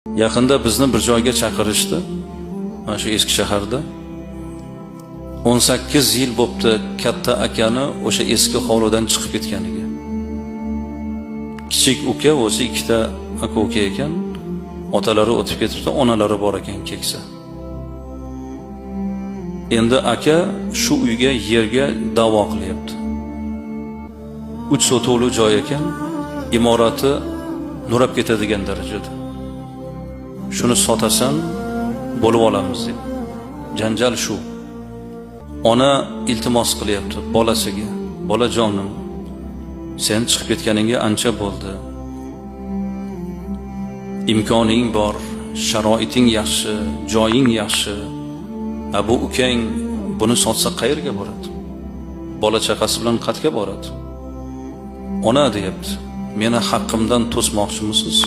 Yaqinda bizni bir joyga chaqirishdi. Mana shu eski shaharda 18 yil bo'pti katta akani o'sha eski hovlidan chiqib ketganiga. Kichik uka o'zi ikkita aka-uka ekan, otalari o'tib ketibdi, onalari bor ekan keksa. Endi aka shu uyga, yerga da'vo qilyapti. 3 sotuvli joy ekan, imorati nurab ketadigan darajada. Shuni sotasan, bo'lib olamiz deb. Janjal shu. Ona iltimos qilyapti bolasiga. Bolajonim, sen chiqib ketganingga ancha bo'ldi. Imkoning bor, sharoiting yaxshi, joying yaxshi. Bu ukang buni sotsa qayerga boradi? Bola chaqasi bilan qatga boradi. Ona deyapti, meni haqqimdan to'smoqchimisiz?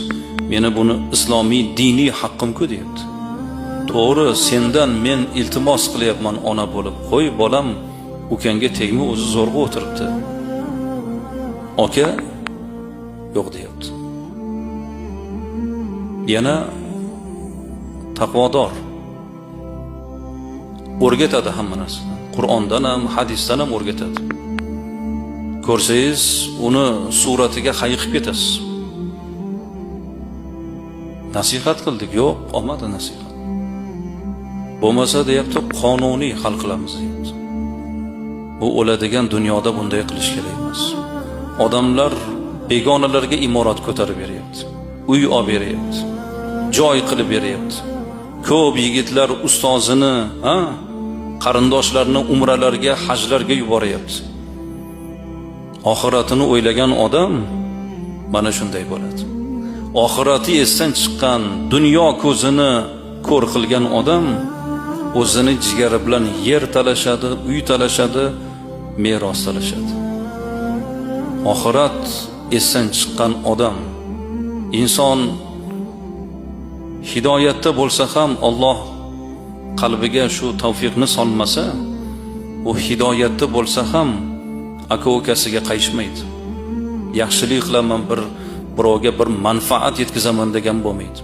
Meni buni islomiy diniy haqqim-ku deyapti. To'g'ri, sendan men iltimos qilyapman ona bo'lib. Qo'y bolam ukangga tegma, o'zi zo'rg'a o'tiribdi. Aka yo'q deyapti. Yana taqvodor. O'rgatadi hamma narsani. Qur'ondan ham, hadisdan ham o'rgatadi. Ko'rsangiz, uni suratiga hayiqib ketasiz. Nasihat qildik, yo'q, olmadi nasihat. Bo'lmasa deyapti, qonuniy hal qilamiz deyapti. Bu o'ladigan dunyoda bunday qilish kerak emas. Odamlar begonalarga imorat ko'tarib beryapti. Uy olib beryapti. Joy qilib beryapti. Ko'p yigitlar ustozini, qarindoshlarini umralarga, hajlarga yuboryapti. Oxiratini o'ylagan odam mana shunday bo'ladi. Oxirati esdan chiqqan, dunyo ko'zini ko'r qilgan odam o'zini jigari bilan yer talashadi, uy talashadi, meros talashadi. Oxirat esdan chiqqan odam, inson hidoyatda bo'lsa ham Alloh qalbiga shu tavfiqni solmasa, u hidoyatda bo'lsa ham aka-ukasiga qayishmaydi. Yaxshilik qilaman, birovga bir manfaat yetkazaman degan bo'lmaydi.